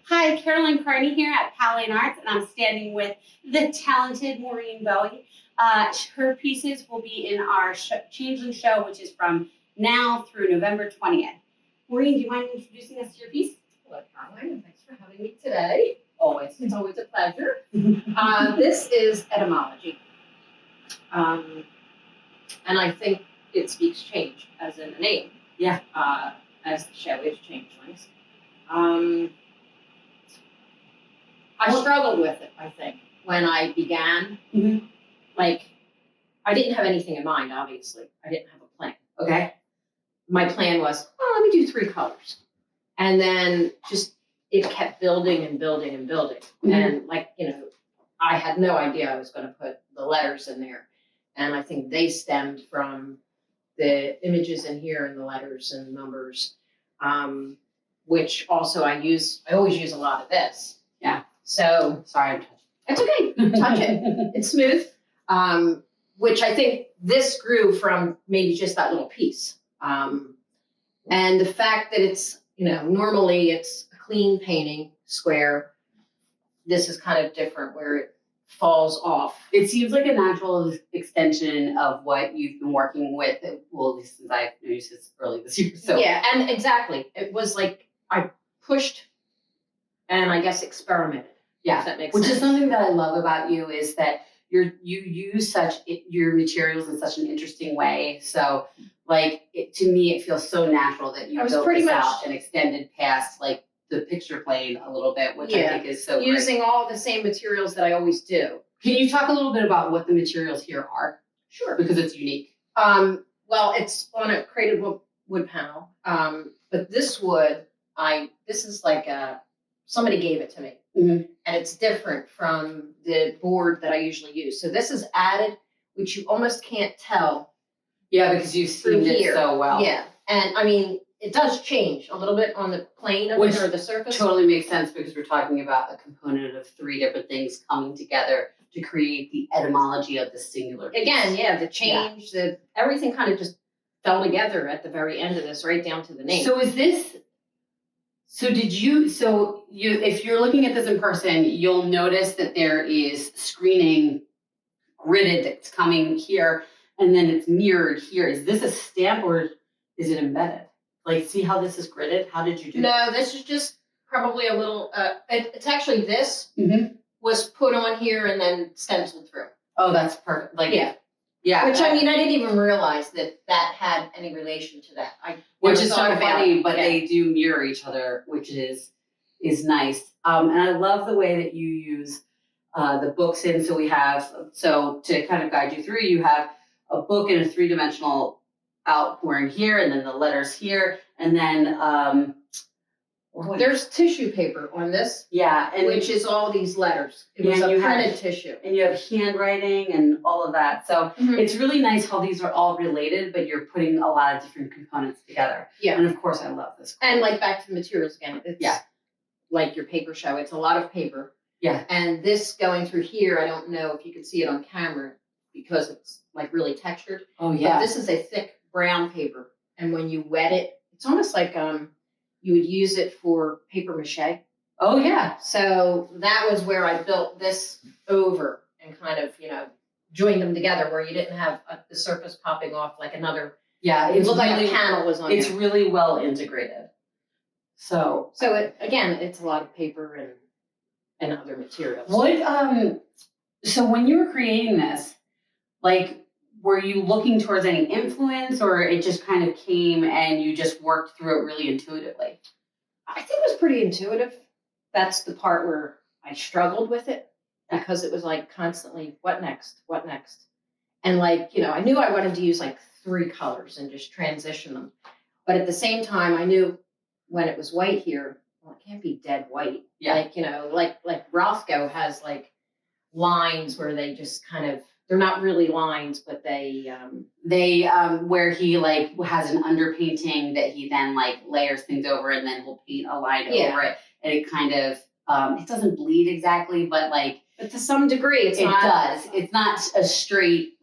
Hi, Carolyn Kearney here at Powell Arts, and I'm standing with the talented Maureen Bowie. Her pieces will be in our Changeling show, which is from now through November 20th. Maureen, do you mind introducing us to your piece? Hello, Caroline, and thanks for having me today. It's always a pleasure. This is Etymology. And I think it speaks change, as in the name. Yeah. As the show is Changelings. I struggled with it, I think, when I began. Mm-hmm. Like, I didn't have anything in mind, obviously. I didn't have a plan. Okay. My plan was, let me do 3 colors. And then just, it kept building and building and building. Mm-hmm. And I had no idea I was going to put the letters in there. And I think they stemmed from the images in here and the letters and numbers, which also I always use a lot of this. Yeah. So, sorry, I'm touching. It's okay. Touch it. It's smooth. Which I think this grew from maybe just that little piece. And the fact that it's, normally it's a clean painting, square. This is kind of different where it falls off. It seems like a natural extension of what you've been working with, well, at least since I've known you since early this year. So yeah, and exactly. It was like I pushed and I guess experimented. Yeah, if that makes which sense. is something that I love about you is that you use your materials in such an interesting way. So, to me, it feels so natural that you built this out and extended past the picture plane a little bit, which I think is so using all the same materials that I always do. Can you talk a little bit about what the materials here are? Sure, because it's unique. Well, it's on a crated wood panel, but this wood, this is like somebody gave it to me. Mm-hmm. And it's different from the board that I usually use. So this is added, which you almost can't tell. Yeah, because you've seen it so well. Yeah, and I mean, it does change a little bit on the plane of it or the surface. Totally makes sense because we're talking about a component of 3 different things coming together to create the etymology of the singular piece. Again, yeah, the change, everything kind of just fell together at the very end of this, right down to the name. So if you're looking at this in person, you'll notice that there is screening gridded that's coming here, and then it's mirrored here. Is this a stamp or is it embedded? See how this is gridded? How did you do that? No, this is just probably a little, it's actually this was put on here and then stenciled through. Oh, that's perfect. Yeah. Which, I didn't even realize that had any relation to that. Which is so funny, but they do mirror each other, which is nice. And I love the way that you use the books in. So to kind of guide you through, you have a book in a 3-dimensional outpouring here, and then the letters here, and then there's tissue paper on this. Yeah, and which is all these letters. It was a printed tissue. And you have handwriting and all of that. So it's really nice how these are all related, but you're putting a lot of different components together. Yeah. And of course I love this. And back to the materials again. It's like your paper show. It's a lot of paper. Yeah. And this going through here, I don't know if you can see it on camera because it's really textured. Oh yeah. But this is a thick brown paper. And when you wet it, it's almost like you would use it for paper mache. Oh yeah. So that was where I built this over and kind of, joined them together where you didn't have the surface popping off like another. Yeah. It looked like a panel was on It's really well integrated. So it's a lot of paper and other materials. So when you were creating this, were you looking towards any influence, or it just kind of came and you just worked through it really intuitively? I think it was pretty intuitive. That's the part where I struggled with it because it was constantly, what next? What next? And I knew I wanted to use 3 colors and just transition them. But at the same time, I knew when it was white here, well, it can't be dead white. Yeah. Like Rothko has lines where they just kind of, they're not really lines, but they where he has an underpainting that he then layers things over, and then he'll paint a line over it, and it kind of it doesn't bleed exactly, but but to some degree it does. It's not a straight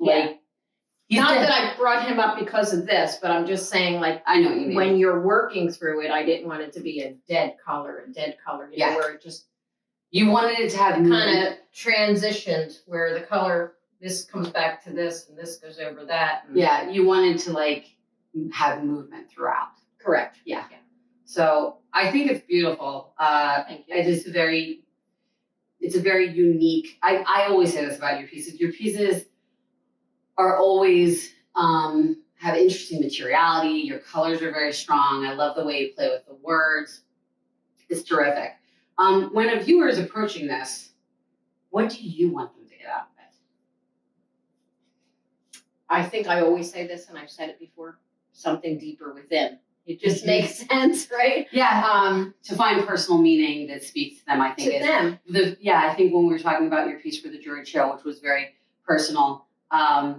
Not that I brought him up because of this, but I'm just saying, like, I know what you mean. when you're working through it, I didn't want it to be a dead color, you know, where it just You wanted it to have kind of transitioned, where the color, this comes back to this and this goes over that. And Yeah, you wanted to like have movement throughout. Correct. Yeah. So I think it's beautiful. Thank you. It's a very unique. I always say this about your pieces. Your pieces are always have interesting materiality. Your colors are very strong. I love the way you play with the words. It's terrific. When a viewer is approaching this, what do you want them to get out of it? I think I always say this, and I've said it before, something deeper within. It just makes sense, right? Yeah. To find personal meaning that speaks to them, I think. To them. I think when we were talking about your piece for the jury show, which was very personal, I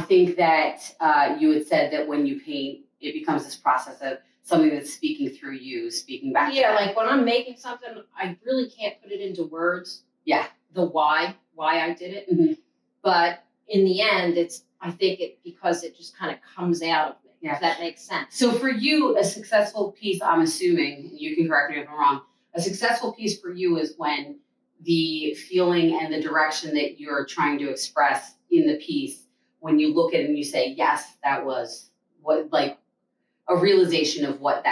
think that you had said that when you paint, it becomes this process of something that's speaking through you, speaking back to them. Like when I'm making something, I really can't put it into words. Yeah. The why I did it. Mm-hmm. But in the end, I think because it just kind of comes out of me. Yeah. If that makes sense. So for you, a successful piece, I'm assuming, you can correct me if I'm wrong, a successful piece for you is when the feeling and the direction that you're trying to express in the piece, when you look at it and you say, yes, that was what, like a realization of what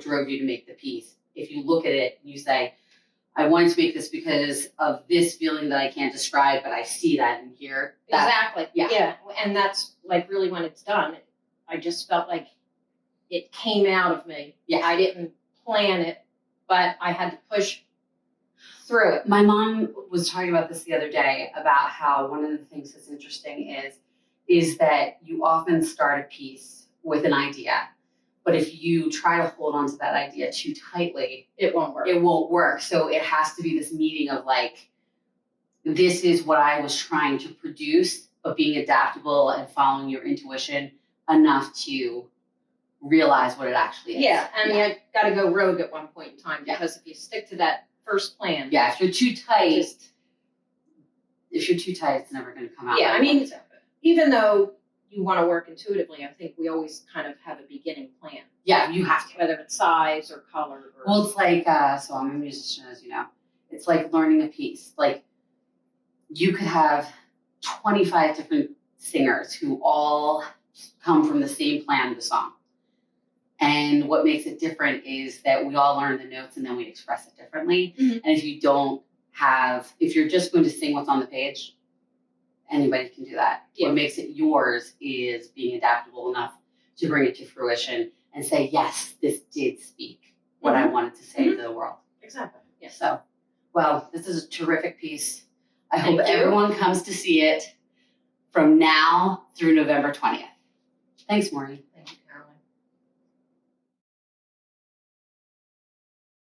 drove you to make the piece. If you look at it and you say, I wanted to make this because of this feeling that I can't describe, but I see that in here. Exactly. Yeah. And that's like really when it's done. I just felt like it came out of me. Yeah. I didn't plan it, but I had to push through it. My mom was talking about this the other day about how one of the things that's interesting is that you often start a piece with an idea, but if you try to hold on to that idea too tightly, it won't work. It won't work. So it has to be this meeting of like, this is what I was trying to produce, but being adaptable and following your intuition enough to realize what it actually is. Yeah, I mean, I got to go rogue at one point in time because if you stick to that first plan. Yeah, if you're too tight, it's never going to come out. Yeah, I mean, even though you want to work intuitively, I think we always kind of have a beginning plan. Yeah, you have to. Whether it's size or color. Well, it's like, so I'm a musician, as you know. It's like learning a piece. Like, you could have 25 different singers who all come from the same plan of the song. And what makes it different is that we all learn the notes and then we express it differently. Mm-hmm. And if you're just going to sing what's on the page, anybody can do that. Yeah. What makes it yours is being adaptable enough to bring it to fruition and say, yes, this did speak what I wanted to say to the world. Exactly. Yeah. So, well, this is a terrific piece. I Thank hope you. everyone comes to see it from now through November 20th. Thanks, Maureen.